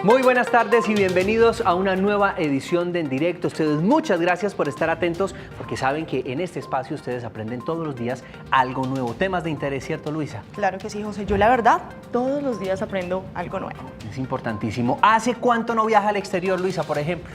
Muy buenas tardes y bienvenidos a una nueva edición de En Directo. Ustedes, muchas gracias por estar atentos, porque saben que en este espacio ustedes aprenden todos los días algo nuevo, temas de interés, ¿cierto, Luisa? Claro que sí, José. Yo la verdad, todos los días aprendo algo nuevo. Es importantísimo. ¿Hace cuánto no viaja al exterior, Luisa, por ejemplo?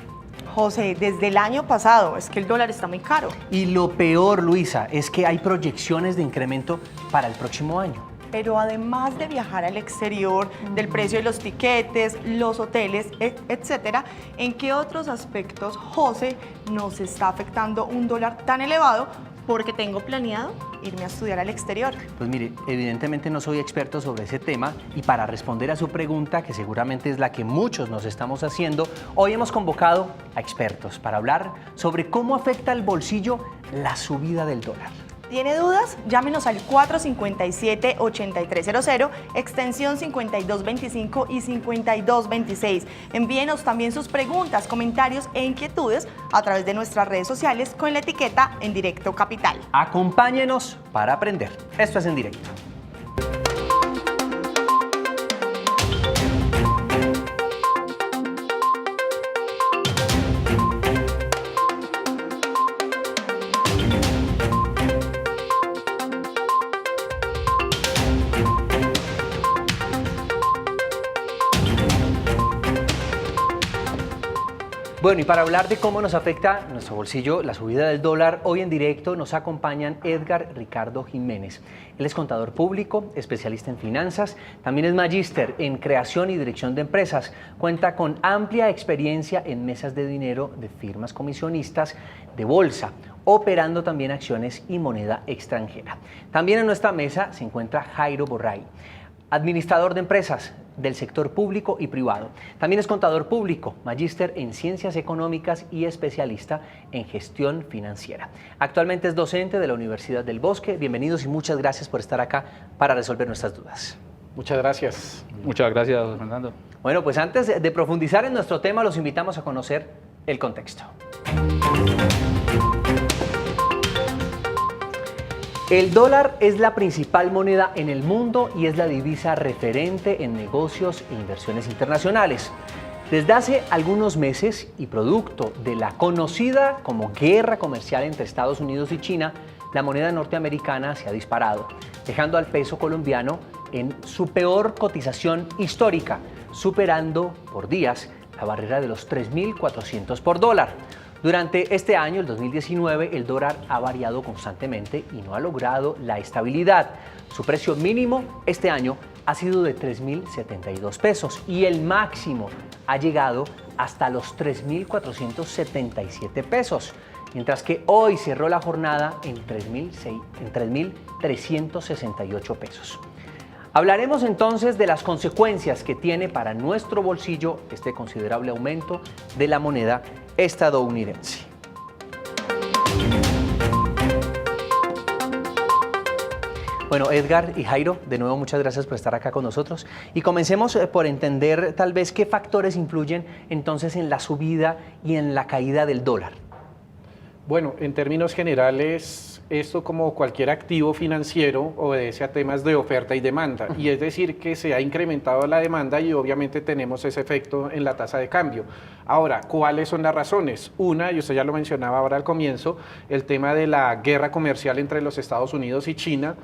José, desde el año pasado, es que el dólar está muy caro. Y lo peor, Luisa, es que hay proyecciones de incremento para el próximo año. Pero además de viajar al exterior, del precio de los tiquetes, los hoteles, etcétera, ¿en qué otros aspectos, José, nos está afectando un dólar tan elevado? Porque tengo planeado irme a estudiar al exterior. Pues mire, evidentemente no soy experto sobre ese tema y para responder a su pregunta, que seguramente es la que muchos nos estamos haciendo, hoy hemos convocado a expertos para hablar sobre cómo afecta al bolsillo la subida del dólar. ¿Tiene dudas? Llámenos al 457-8300, extensión 5225 y 5226. Envíenos también sus preguntas, comentarios e inquietudes a través de nuestras redes sociales con la etiqueta En Directo Capital. Acompáñenos para aprender. Esto es En Directo. Bueno, y para hablar de cómo nos afecta nuestro bolsillo la subida del dólar, hoy en directo nos acompañan Edgar Ricardo Jiménez. Él es contador público, especialista en finanzas, también es magíster en creación y dirección de empresas. Cuenta con amplia experiencia en mesas de dinero de firmas comisionistas de bolsa, operando también acciones y moneda extranjera. También en nuestra mesa se encuentra Jairo Borray, administrador de empresas del sector público y privado. También es contador público, magíster en ciencias económicas y especialista en gestión financiera. Actualmente es docente de la Universidad del Bosque. Bienvenidos y muchas gracias por estar acá para resolver nuestras dudas. Muchas gracias. Muchas gracias, Fernando. Bueno, pues antes de profundizar en nuestro tema, los invitamos a conocer el contexto. El dólar es la principal moneda en el mundo y es la divisa referente en negocios e inversiones internacionales. Desde hace algunos meses y producto de la conocida como guerra comercial entre Estados Unidos y China, la moneda norteamericana se ha disparado, dejando al peso colombiano en su peor cotización histórica, superando por días la barrera de los 3.400 por dólar. Durante este año, el 2019, el dólar ha variado constantemente y no ha logrado la estabilidad. Su precio mínimo este año ha sido de 3.072 pesos y el máximo ha llegado hasta los 3.477 pesos, mientras que hoy cerró la jornada en 3.368 pesos. Hablaremos entonces de las consecuencias que tiene para nuestro bolsillo este considerable aumento de la moneda estadounidense. Bueno, Edgar y Jairo, de nuevo muchas gracias por estar acá con nosotros. Y comencemos por entender tal vez qué factores influyen entonces en la subida y en la caída del dólar. Bueno, en términos generales, esto como cualquier activo financiero obedece a temas de oferta y demanda. Y es decir, que se ha incrementado la demanda y obviamente tenemos ese efecto en la tasa de cambio. Ahora, ¿cuáles son las razones? Una, y usted ya lo mencionaba ahora al comienzo, el tema de la guerra comercial entre los Estados Unidos y China.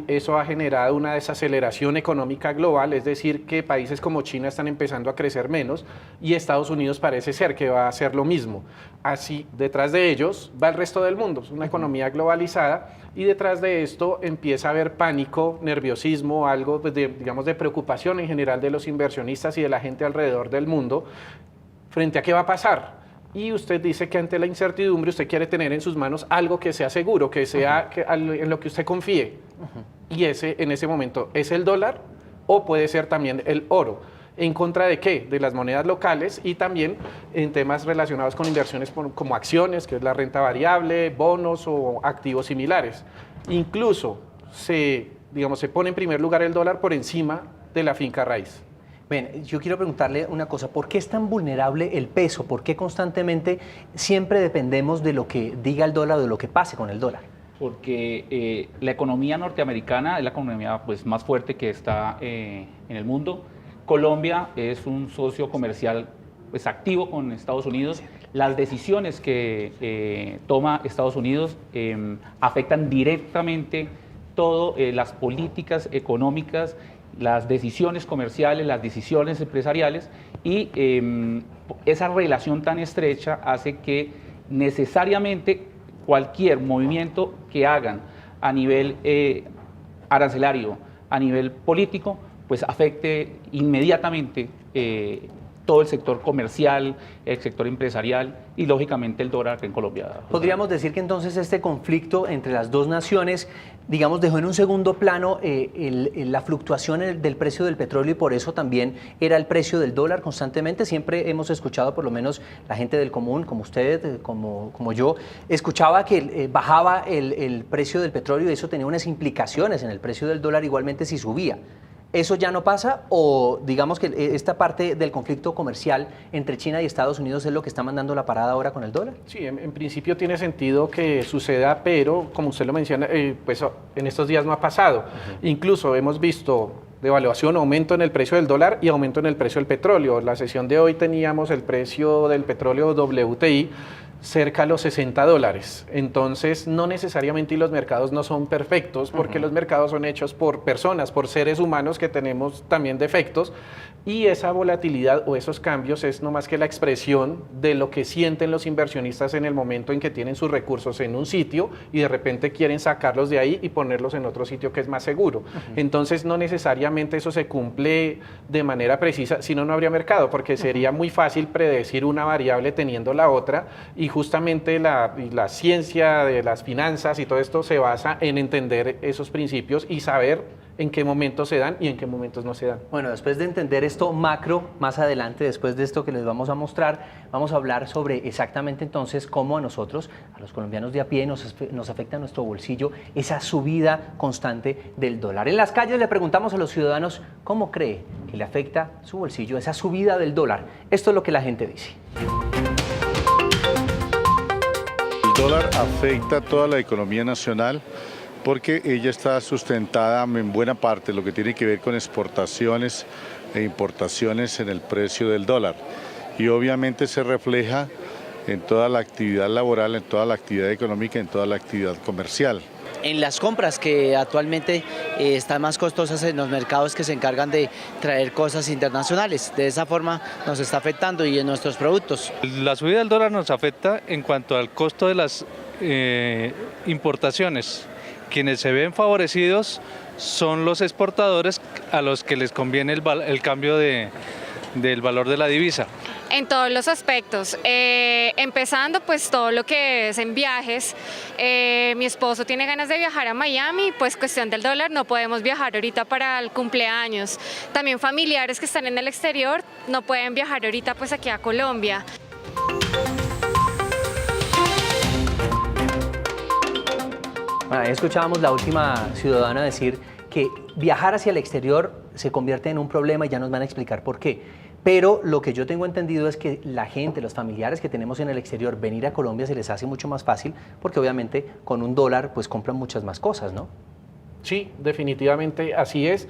Eso ha generado una desaceleración económica global, es decir, que países como China están empezando a crecer menos y Estados Unidos parece ser que va a hacer lo mismo. Así, detrás de ellos va el resto del mundo, es una economía globalizada y detrás de esto empieza a haber pánico, nerviosismo, algo digamos de preocupación en general de los inversionistas y de la gente alrededor del mundo frente a qué va a pasar. Y usted dice que ante la incertidumbre usted quiere tener en sus manos algo que sea seguro, que sea en lo que usted confíe. Y en ese momento es el dólar o puede ser también el oro. ¿En contra de qué? De las monedas locales y también en temas relacionados con inversiones como acciones, que es la renta variable, bonos o activos similares. Incluso se pone en primer lugar el dólar por encima de la finca raíz. Bien, yo quiero preguntarle una cosa, ¿por qué es tan vulnerable el peso? ¿Por qué constantemente siempre dependemos de lo que diga el dólar o de lo que pase con el dólar? Porque la economía norteamericana es la economía más fuerte que está en el mundo. Colombia es un socio comercial pues, activo con Estados Unidos. Las decisiones que toma Estados Unidos afectan directamente todas las políticas económicas, las decisiones comerciales, las decisiones empresariales, y esa relación tan estrecha hace que necesariamente cualquier movimiento que hagan a nivel arancelario, a nivel político, pues afecte inmediatamente todo el sector comercial, el sector empresarial y lógicamente el dólar aquí en Colombia. Podríamos decir que entonces este conflicto entre las dos naciones, digamos, dejó en un segundo plano la fluctuación del precio del petróleo, y por eso también era el precio del dólar constantemente. Siempre hemos escuchado, por lo menos la gente del común, como usted, como yo, escuchaba que bajaba el precio del petróleo y eso tenía unas implicaciones en el precio del dólar, igualmente si subía. ¿Eso ya no pasa, o digamos que esta parte del conflicto comercial entre China y Estados Unidos es lo que está mandando la parada ahora con el dólar? Sí, en principio tiene sentido que suceda, pero como usted lo menciona, pues en estos días no ha pasado. Incluso hemos visto devaluación, aumento en el precio del dólar y aumento en el precio del petróleo. La sesión de hoy teníamos el precio del petróleo WTI cerca a los $60. Entonces, no necesariamente, y los mercados no son perfectos, porque los mercados son hechos por personas, por seres humanos que tenemos también defectos, y esa volatilidad o esos cambios es no más que la expresión de lo que sienten los inversionistas en el momento en que tienen sus recursos en un sitio y de repente quieren sacarlos de ahí y ponerlos en otro sitio que es más seguro. Entonces, no necesariamente eso se cumple de manera precisa, si no, no habría mercado, porque sería muy fácil predecir una variable teniendo la otra, y justamente la ciencia de las finanzas y todo esto se basa en entender esos principios y saber en qué momentos se dan y en qué momentos no se dan. Bueno, después de entender esto macro, más adelante, después de esto que les vamos a mostrar, vamos a hablar sobre exactamente entonces cómo a nosotros, a los colombianos de a pie, nos afecta a nuestro bolsillo esa subida constante del dólar. En las calles le preguntamos a los ciudadanos cómo cree que le afecta su bolsillo esa subida del dólar. Esto es lo que la gente dice. El dólar afecta a toda la economía nacional porque ella está sustentada en buena parte lo que tiene que ver con exportaciones e importaciones en el precio del dólar. Y obviamente se refleja en toda la actividad laboral, en toda la actividad económica, en toda la actividad comercial. En las compras que actualmente están más costosas en los mercados que se encargan de traer cosas internacionales. De esa forma nos está afectando y en nuestros productos. La subida del dólar nos afecta en cuanto al costo de las importaciones. Quienes se ven favorecidos son los exportadores a los que les conviene el cambio del valor de la divisa. En todos los aspectos, empezando pues todo lo que es en viajes. Mi esposo tiene ganas de viajar a Miami, pues cuestión del dólar no podemos viajar ahorita para el cumpleaños. También familiares que están en el exterior no pueden viajar ahorita pues aquí a Colombia. Ahí escuchábamos la última ciudadana decir que viajar hacia el exterior se convierte en un problema y ya nos van a explicar por qué. Pero lo que yo tengo entendido es que la gente, los familiares que tenemos en el exterior, venir a Colombia se les hace mucho más fácil porque obviamente con un dólar pues compran muchas más cosas, ¿no? Sí, definitivamente así es.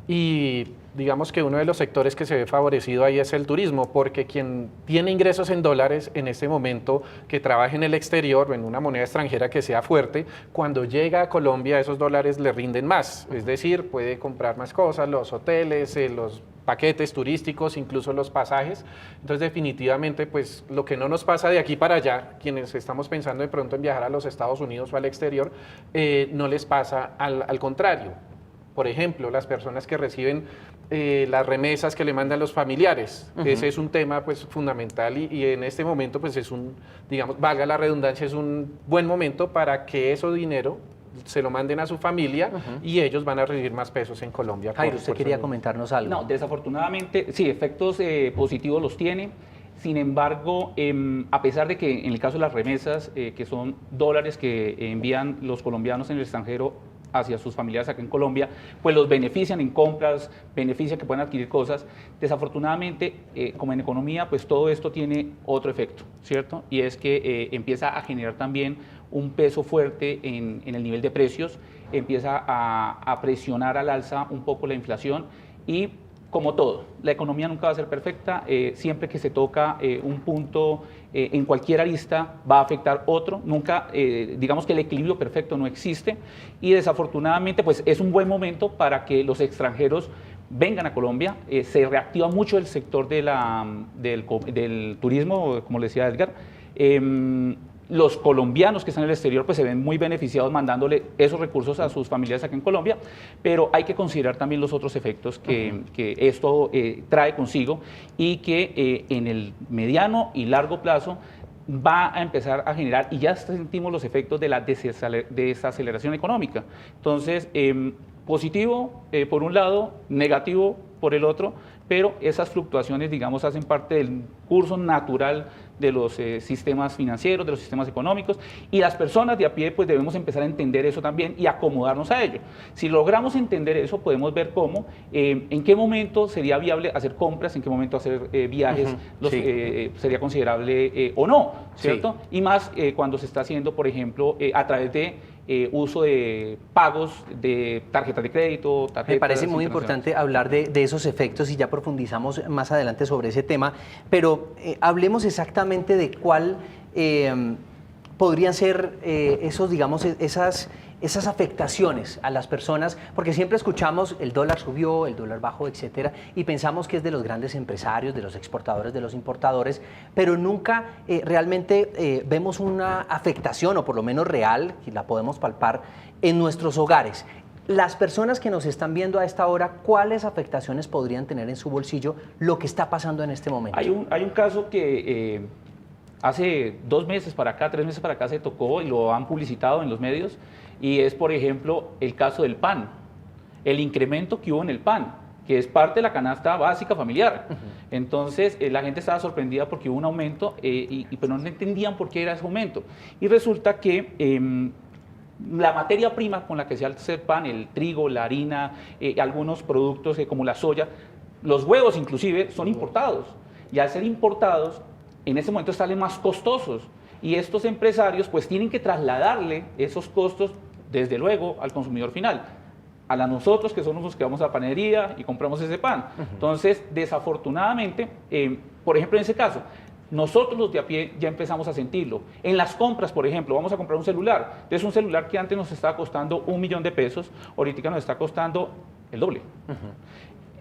Y digamos que uno de los sectores que se ve favorecido ahí es el turismo, porque quien tiene ingresos en dólares en este momento, que trabaja en el exterior o en una moneda extranjera que sea fuerte, cuando llega a Colombia esos dólares le rinden más, es decir, puede comprar más cosas, los hoteles, los paquetes turísticos, incluso los pasajes. Entonces definitivamente pues lo que no nos pasa de aquí para allá, quienes estamos pensando de pronto en viajar a los Estados Unidos o al exterior, no les pasa al contrario. Por ejemplo, las personas que reciben las remesas que le mandan los familiares. Ese es un tema pues fundamental y en este momento pues es digamos, valga la redundancia, es un buen momento para que ese dinero se lo manden a su familia y ellos van a recibir más pesos en Colombia. Jairo, usted quería comentarnos algo. No, desafortunadamente, sí, efectos positivos los tiene. Sin embargo, a pesar de que en el caso de las remesas, que son dólares que envían los colombianos en el extranjero hacia sus familiares acá en Colombia, pues los benefician en compras, beneficia que puedan adquirir cosas. Desafortunadamente, como en economía, pues todo esto tiene otro efecto, ¿cierto? Y es que empieza a generar también un peso fuerte en el nivel de precios, empieza a presionar al alza un poco la inflación y como todo, la economía nunca va a ser perfecta, siempre que se toca un punto en cualquier arista va a afectar otro, nunca, digamos que el equilibrio perfecto no existe y desafortunadamente pues es un buen momento para que los extranjeros vengan a Colombia, se reactiva mucho el sector del turismo, como le decía Edgar. Los colombianos que están en el exterior pues se ven muy beneficiados mandándole esos recursos a sus familiares aquí en Colombia, pero hay que considerar también los otros efectos que esto trae consigo y que en el mediano y largo plazo va a empezar a generar, y ya sentimos los efectos de la desaceleración económica. Entonces, positivo por un lado, negativo por el otro, pero esas fluctuaciones, digamos, hacen parte del curso natural de los sistemas financieros, de los sistemas económicos, y las personas de a pie pues debemos empezar a entender eso también y acomodarnos a ello. Si logramos entender eso, podemos ver cómo, en qué momento sería viable hacer compras, en qué momento hacer viajes, sería considerable o no, ¿cierto? Sí. Y más cuando se está haciendo, por ejemplo, a través de uso de pagos de tarjetas de crédito, tarjetas. Me parece muy importante hablar de esos efectos y ya profundizamos más adelante sobre ese tema, pero hablemos exactamente de cuál podrían ser esos, digamos, esas afectaciones a las personas, porque siempre escuchamos el dólar subió, el dólar bajó, etcétera, y pensamos que es de los grandes empresarios, de los exportadores, de los importadores, pero nunca realmente vemos una afectación, o por lo menos real, y la podemos palpar, en nuestros hogares. Las personas que nos están viendo a esta hora, ¿cuáles afectaciones podrían tener en su bolsillo lo que está pasando en este momento? Hay un caso que hace 2 meses para acá, 3 meses para acá se tocó y lo han publicitado en los medios, y es, por ejemplo, el caso del pan, el incremento que hubo en el pan, que es parte de la canasta básica familiar. Entonces, la gente estaba sorprendida porque hubo un aumento, pero no entendían por qué era ese aumento. Y resulta que la materia prima con la que se hace el pan, el trigo, la harina, algunos productos como la soya, los huevos inclusive, son importados. Y al ser importados, en ese momento salen más costosos. Y estos empresarios pues tienen que trasladarle esos costos, desde luego, al consumidor final. A nosotros, que somos los que vamos a la panadería y compramos ese pan. Entonces, desafortunadamente, por ejemplo, en ese caso, nosotros los de a pie ya empezamos a sentirlo. En las compras, por ejemplo, vamos a comprar un celular. Entonces, un celular que antes nos estaba costando 1 millón de pesos, ahorita nos está costando el doble.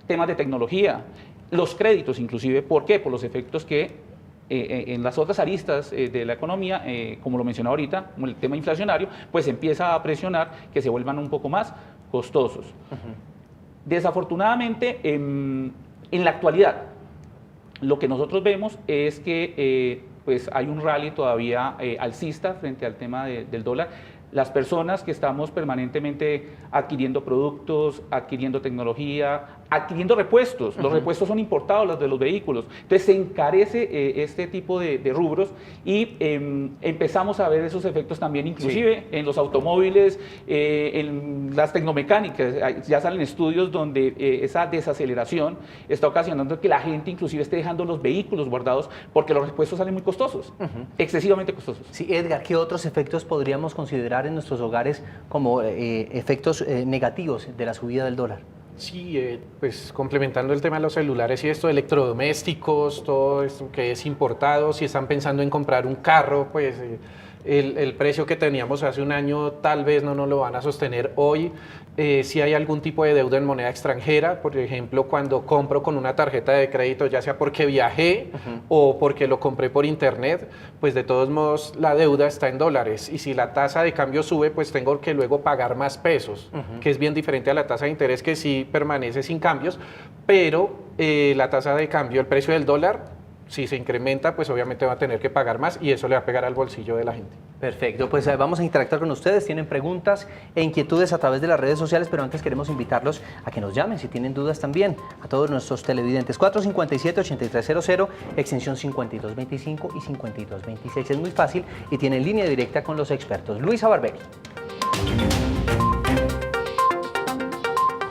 Temas de tecnología, los créditos inclusive, ¿por qué? Por los efectos que en las otras aristas de la economía, como lo mencionaba ahorita, como el tema inflacionario, pues empieza a presionar que se vuelvan un poco más costosos. Desafortunadamente, en la actualidad, lo que nosotros vemos es que pues hay un rally todavía alcista frente al tema del dólar. Las personas que estamos permanentemente adquiriendo productos, adquiriendo tecnología, adquiriendo repuestos. Los repuestos son importados, los de los vehículos. Entonces se encarece este tipo de rubros y empezamos a ver esos efectos también inclusive en los automóviles, en las tecnomecánicas. Ya salen estudios donde esa desaceleración está ocasionando que la gente inclusive esté dejando los vehículos guardados porque los repuestos salen muy costosos, excesivamente costosos. Sí, Edgar, ¿qué otros efectos podríamos considerar en nuestros hogares como efectos negativos de la subida del dólar? Sí, pues complementando el tema de los celulares y esto, electrodomésticos, todo esto que es importado, si están pensando en comprar un carro, pues el precio que teníamos hace un año tal vez no nos lo van a sostener hoy. Si hay algún tipo de deuda en moneda extranjera, por ejemplo, cuando compro con una tarjeta de crédito, ya sea porque viajé o porque lo compré por internet, pues de todos modos la deuda está en dólares y si la tasa de cambio sube, pues tengo que luego pagar más pesos, que es bien diferente a la tasa de interés que sí permanece sin cambios, pero la tasa de cambio, el precio del dólar, si se incrementa, pues obviamente va a tener que pagar más y eso le va a pegar al bolsillo de la gente. Perfecto, pues vamos a interactuar con ustedes, tienen preguntas e inquietudes a través de las redes sociales, pero antes queremos invitarlos a que nos llamen si tienen dudas también, a todos nuestros televidentes. 457-8300, extensión 5225 y 5226. Es muy fácil y tienen línea directa con los expertos. Luisa Barberi.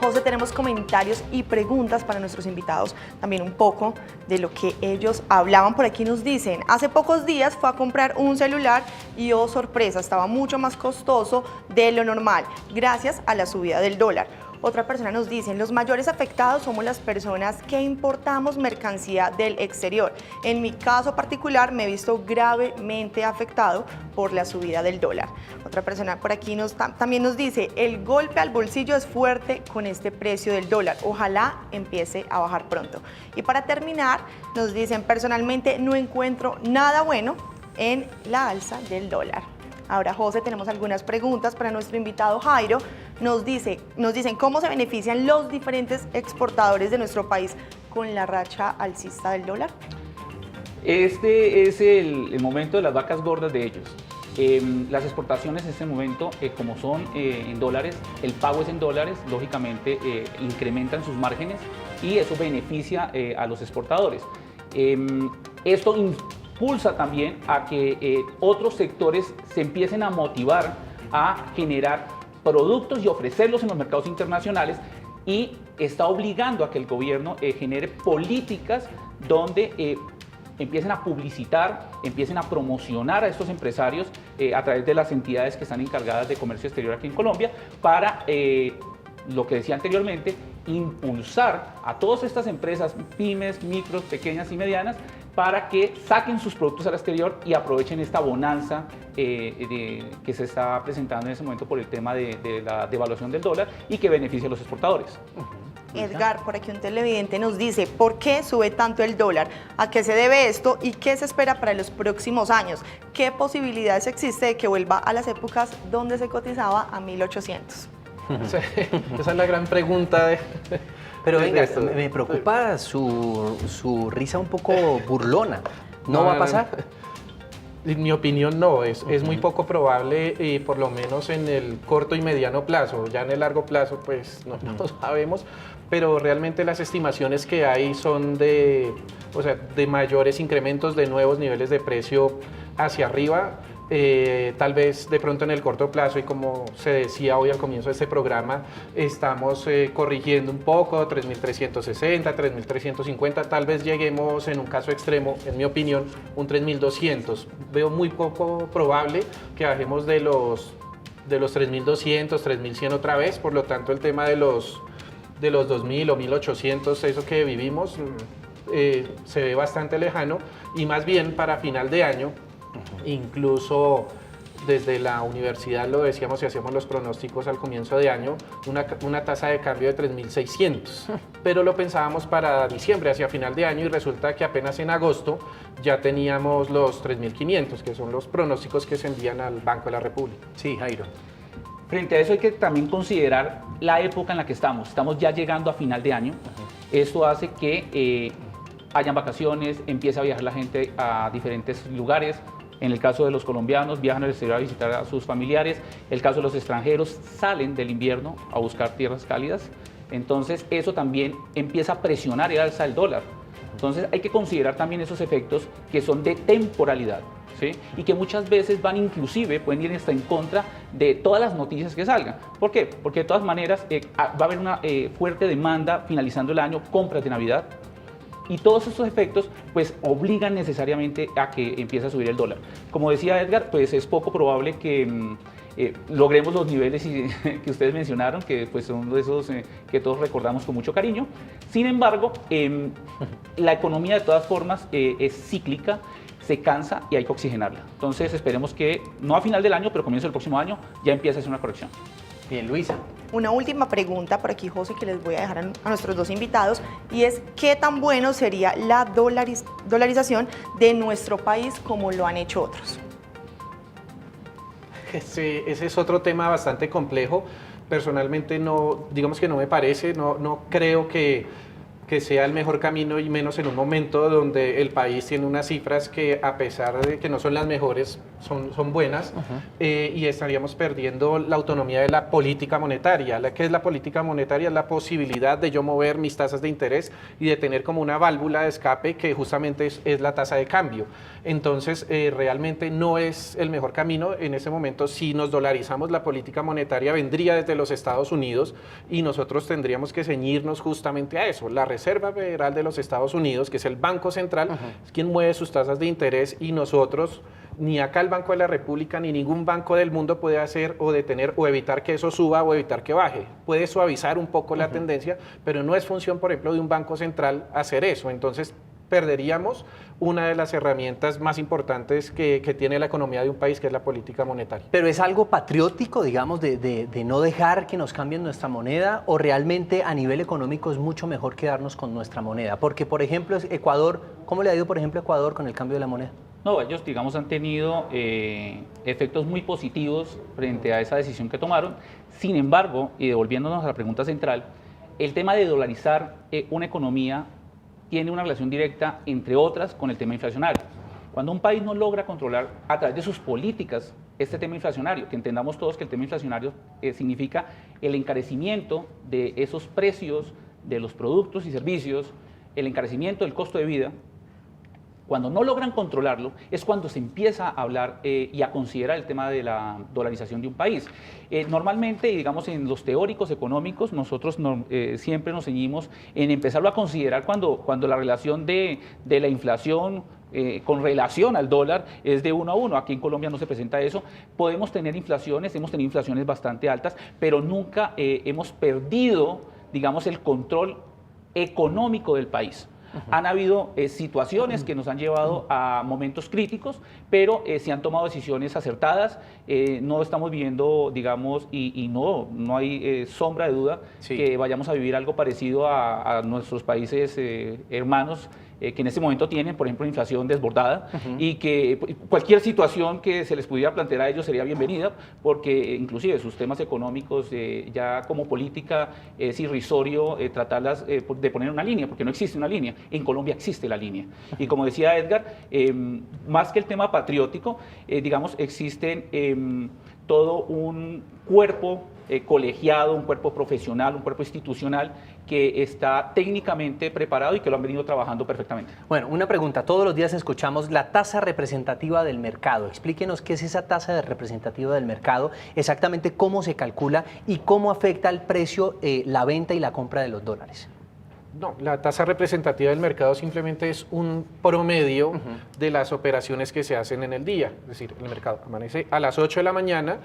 José, tenemos comentarios y preguntas para nuestros invitados, también un poco de lo que ellos hablaban. Por aquí nos dicen, hace pocos días fue a comprar un celular y oh sorpresa, estaba mucho más costoso de lo normal, gracias a la subida del dólar. Otra persona nos dice, los mayores afectados somos las personas que importamos mercancía del exterior. En mi caso particular me he visto gravemente afectado por la subida del dólar. Otra persona por aquí también nos dice, el golpe al bolsillo es fuerte con este precio del dólar. Ojalá empiece a bajar pronto. Y para terminar, nos dicen, personalmente no encuentro nada bueno en la alza del dólar. Ahora, José, tenemos algunas preguntas para nuestro invitado Jairo. Nos dicen cómo se benefician los diferentes exportadores de nuestro país con la racha alcista del dólar. Este es el momento de las vacas gordas de ellos. Las exportaciones en este momento, como son en dólares, el pago es en dólares, lógicamente incrementan sus márgenes y eso beneficia a los exportadores. Esto impulsa también a que otros sectores se empiecen a motivar a generar productos y ofrecerlos en los mercados internacionales, y está obligando a que el gobierno genere políticas donde empiecen a publicitar, empiecen a promocionar a estos empresarios a través de las entidades que están encargadas de comercio exterior aquí en Colombia para, lo que decía anteriormente, impulsar a todas estas empresas, pymes, micros, pequeñas y medianas, para que saquen sus productos al exterior y aprovechen esta bonanza que se está presentando en ese momento por el tema de la devaluación del dólar y que beneficia a los exportadores. Edgar, por aquí un televidente nos dice, ¿por qué sube tanto el dólar? ¿A qué se debe esto? ¿Y qué se espera para los próximos años? ¿Qué posibilidades existe de que vuelva a las épocas donde se cotizaba a 1800? Esa es la gran pregunta de... Pero de venga, esto. me preocupa su risa un poco burlona. ¿No va a pasar? En mi opinión no, es muy poco probable, por lo menos en el corto y mediano plazo. Ya en el largo plazo pues no sabemos, pero realmente las estimaciones que hay son de mayores incrementos, de nuevos niveles de precio hacia arriba. Tal vez de pronto en el corto plazo, y como se decía hoy al comienzo de este programa, estamos corrigiendo un poco, 3.360, 3.350, tal vez lleguemos en un caso extremo, en mi opinión, un 3.200. Veo muy poco probable que bajemos de los 3.200, 3.100 otra vez, por lo tanto el tema de los 2.000 o 1.800, eso que vivimos, se ve bastante lejano, y más bien para final de año. Incluso desde la universidad lo decíamos y hacíamos los pronósticos al comienzo de año, una tasa de cambio de 3.600, pero lo pensábamos para diciembre, hacia final de año, y resulta que apenas en agosto ya teníamos los 3.500, que son los pronósticos que se envían al Banco de la República. Sí, Jairo. Frente a eso hay que también considerar la época en la que estamos. Estamos ya llegando a final de año. Esto hace que hayan vacaciones, empiece a viajar la gente a diferentes lugares. En el caso de los colombianos, viajan al exterior a visitar a sus familiares. El caso de los extranjeros, salen del invierno a buscar tierras cálidas. Entonces, eso también empieza a presionar el alza del dólar. Entonces, hay que considerar también esos efectos que son de temporalidad, ¿sí? Y que muchas veces van inclusive, pueden ir hasta en contra de todas las noticias que salgan. ¿Por qué? Porque de todas maneras va a haber una fuerte demanda finalizando el año, compras de Navidad. Y todos estos efectos pues obligan necesariamente a que empiece a subir el dólar. Como decía Edgar, pues es poco probable que logremos los niveles que ustedes mencionaron, que pues son de esos que todos recordamos con mucho cariño. Sin embargo, la economía de todas formas es cíclica, se cansa y hay que oxigenarla. Entonces esperemos que no a final del año, pero comienzo del próximo año ya empiece a hacer una corrección. Bien, Luisa. Una última pregunta por aquí, José, que les voy a dejar a nuestros dos invitados, y es ¿qué tan bueno sería la dolarización de nuestro país como lo han hecho otros? Ese es otro tema bastante complejo. Personalmente no, digamos que no me parece, no creo que sea el mejor camino, y menos en un momento donde el país tiene unas cifras que, a pesar de que no son las mejores, son buenas, y estaríamos perdiendo la autonomía de la política monetaria. ¿Qué es la política monetaria? Es la posibilidad de yo mover mis tasas de interés y de tener como una válvula de escape que justamente es la tasa de cambio. Entonces, realmente no es el mejor camino. En ese momento, si nos dolarizamos, la política monetaria vendría desde los Estados Unidos y nosotros tendríamos que ceñirnos justamente a eso. La Reserva Federal de los Estados Unidos, que es el Banco Central, es quien mueve sus tasas de interés, y nosotros ni acá el Banco de la República ni ningún banco del mundo puede hacer o detener o evitar que eso suba o evitar que baje. Puede suavizar un poco la tendencia, pero no es función, por ejemplo, de un banco central hacer eso. Entonces, perderíamos una de las herramientas más importantes que tiene la economía de un país, que es la política monetaria. ¿Pero es algo patriótico, digamos, de no dejar que nos cambien nuestra moneda, o realmente a nivel económico es mucho mejor quedarnos con nuestra moneda? Porque, por ejemplo, Ecuador, ¿cómo le ha ido, por ejemplo, a Ecuador con el cambio de la moneda? No, ellos, digamos, han tenido efectos muy positivos frente a esa decisión que tomaron. Sin embargo, y devolviéndonos a la pregunta central, el tema de dolarizar una economía tiene una relación directa, entre otras, con el tema inflacionario. Cuando un país no logra controlar a través de sus políticas este tema inflacionario, que entendamos todos que el tema inflacionario significa el encarecimiento de esos precios de los productos y servicios, el encarecimiento del costo de vida. Cuando no logran controlarlo es cuando se empieza a hablar y a considerar el tema de la dolarización de un país. Normalmente, digamos, en los teóricos económicos, nosotros siempre nos ceñimos en empezarlo a considerar cuando la relación de la inflación con relación al dólar es de 1 a 1. Aquí en Colombia no se presenta eso. Podemos tener inflaciones, hemos tenido inflaciones bastante altas, pero nunca hemos perdido, digamos, el control económico del país. Han habido situaciones que nos han llevado a momentos críticos, pero se han tomado decisiones acertadas. No estamos viviendo, digamos, y no hay sombra de duda que vayamos a vivir algo parecido a nuestros países hermanos, que en este momento tienen, por ejemplo, inflación desbordada, y que cualquier situación que se les pudiera plantear a ellos sería bienvenida, porque inclusive sus temas económicos ya como política es irrisorio tratarlas de poner una línea, porque no existe una línea. En Colombia existe la línea. Y como decía Edgar, más que el tema patriótico, digamos, existen todo un cuerpo colegiado, un cuerpo profesional, un cuerpo institucional que está técnicamente preparado y que lo han venido trabajando perfectamente. Bueno, una pregunta. Todos los días escuchamos la tasa representativa del mercado. Explíquenos qué es esa tasa representativa del mercado, exactamente cómo se calcula y cómo afecta al precio la venta y la compra de los dólares. No, la tasa representativa del mercado simplemente es un promedio de las operaciones que se hacen en el día. Es decir, el mercado amanece a las 8 de la mañana.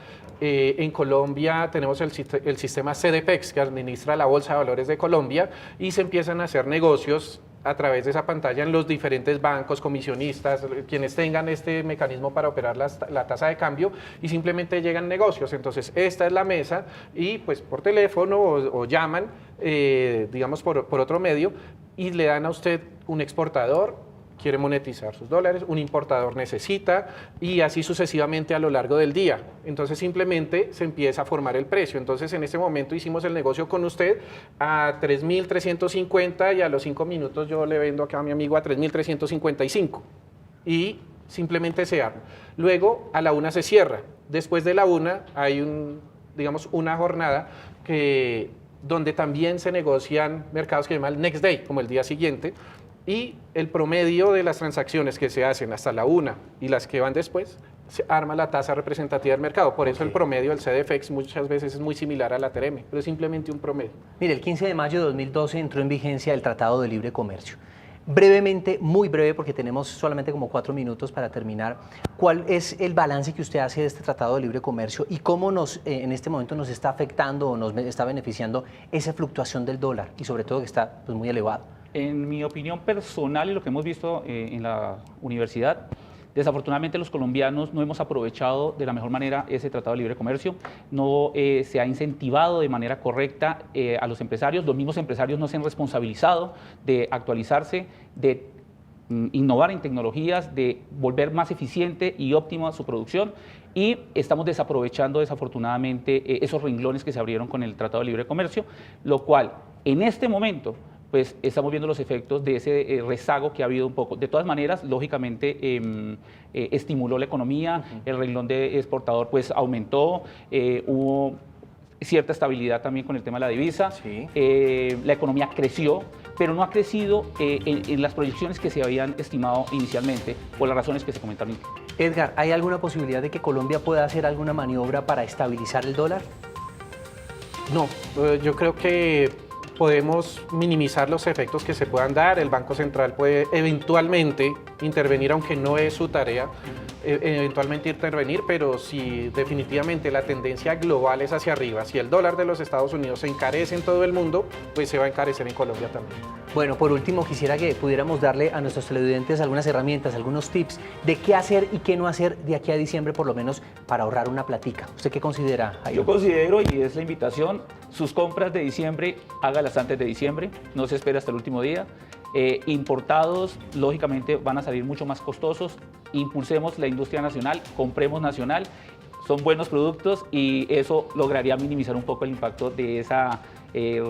En Colombia tenemos el sistema CDPEX, que administra la Bolsa de Valores de Colombia, y se empiezan a hacer negocios a través de esa pantalla en los diferentes bancos, comisionistas, quienes tengan este mecanismo para operar la tasa de cambio, y simplemente llegan negocios. Entonces, esta es la mesa, y pues por teléfono o llaman, digamos por otro medio, y le dan a usted un exportador, quiere monetizar sus dólares, un importador necesita, y así sucesivamente a lo largo del día. Entonces simplemente se empieza a formar el precio. Entonces en este momento hicimos el negocio con usted a 3.350 y a los 5 minutos yo le vendo acá a mi amigo a 3.355 y simplemente se arma. Luego a la 1 se cierra. Después de la 1 hay digamos una jornada donde también se negocian mercados que llaman el next day, como el día siguiente, y el promedio de las transacciones que se hacen hasta la 1 y las que van después, se arma la tasa representativa del mercado. Por eso el promedio del CDFX muchas veces es muy similar a la TRM, pero es simplemente un promedio. Mire, el 15 de mayo de 2012 entró en vigencia el Tratado de Libre Comercio. Brevemente, muy breve, porque tenemos solamente como 4 minutos para terminar, ¿cuál es el balance que usted hace de este Tratado de Libre Comercio y cómo en este momento nos está afectando o nos está beneficiando esa fluctuación del dólar y sobre todo que está pues, muy elevado? En mi opinión personal y lo que hemos visto en la universidad, desafortunadamente los colombianos no hemos aprovechado de la mejor manera ese Tratado de Libre Comercio, no se ha incentivado de manera correcta a los empresarios, los mismos empresarios no se han responsabilizado de actualizarse, de innovar en tecnologías, de volver más eficiente y óptima su producción, y estamos desaprovechando desafortunadamente esos renglones que se abrieron con el Tratado de Libre Comercio, lo cual en este momento pues estamos viendo los efectos de ese rezago que ha habido un poco. De todas maneras, lógicamente, estimuló la economía, el renglón de exportador pues aumentó, hubo cierta estabilidad también con el tema de la divisa, la economía creció, pero no ha crecido en las proyecciones que se habían estimado inicialmente, por las razones que se comentaron. Edgar, ¿hay alguna posibilidad de que Colombia pueda hacer alguna maniobra para estabilizar el dólar? No, yo creo que podemos minimizar los efectos que se puedan dar. El Banco Central puede eventualmente intervenir, aunque no es su tarea, eventualmente intervenir, pero si definitivamente la tendencia global es hacia arriba, si el dólar de los Estados Unidos se encarece en todo el mundo, pues se va a encarecer en Colombia también. Bueno, por último, quisiera que pudiéramos darle a nuestros televidentes algunas herramientas, algunos tips de qué hacer y qué no hacer de aquí a diciembre, por lo menos para ahorrar una platica. ¿Usted qué considera, Jairo? Yo considero, y es la invitación, sus compras de diciembre, hágalas antes de diciembre, no se espere hasta el último día. Importados, lógicamente, van a salir mucho más costosos. Impulsemos la industria nacional, compremos nacional, son buenos productos y eso lograría minimizar un poco el impacto de esa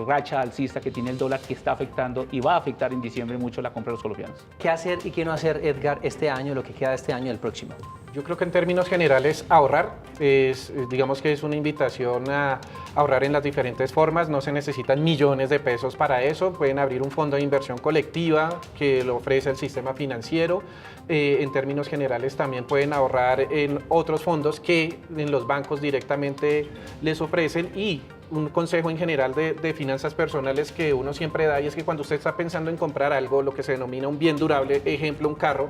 racha alcista que tiene el dólar, que está afectando y va a afectar en diciembre mucho la compra de los colombianos. ¿Qué hacer y qué no hacer, Edgar, este año, lo que queda de este año y el próximo? Yo creo que en términos generales ahorrar, digamos que es una invitación a ahorrar en las diferentes formas, no se necesitan millones de pesos para eso, pueden abrir un fondo de inversión colectiva que lo ofrece el sistema financiero, en términos generales también pueden ahorrar en otros fondos que en los bancos directamente les ofrecen. Y un consejo en general de finanzas personales que uno siempre da, y es que cuando usted está pensando en comprar algo, lo que se denomina un bien durable, ejemplo un carro,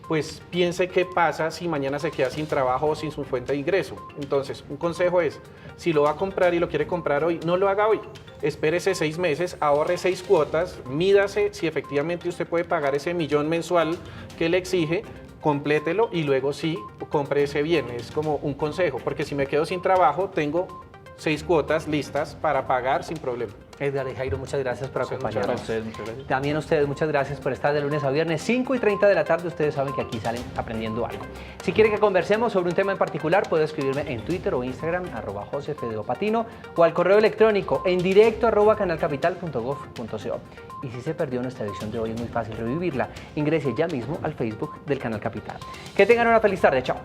pues piense qué pasa si mañana se queda sin trabajo o sin su fuente de ingreso. Entonces, un consejo es, si lo va a comprar y lo quiere comprar hoy, no lo haga hoy. Espérese 6 meses, ahorre 6 cuotas, mídase si efectivamente usted puede pagar ese millón mensual que le exige, complételo y luego sí, compre ese bien. Es como un consejo, porque si me quedo sin trabajo, tengo 6 cuotas listas para pagar sin problema. Edgar y Jairo, muchas gracias por acompañarnos. Muchas gracias. También a ustedes, muchas gracias por estar de lunes a viernes, 5:30 de la tarde. Ustedes saben que aquí salen aprendiendo algo. Si quieren que conversemos sobre un tema en particular, puede escribirme en Twitter o Instagram, @josefedeopatino, o al correo electrónico en directo @canalcapital.gov.co. Y si se perdió nuestra edición de hoy, es muy fácil revivirla. Ingrese ya mismo al Facebook del Canal Capital. Que tengan una feliz tarde. Chao.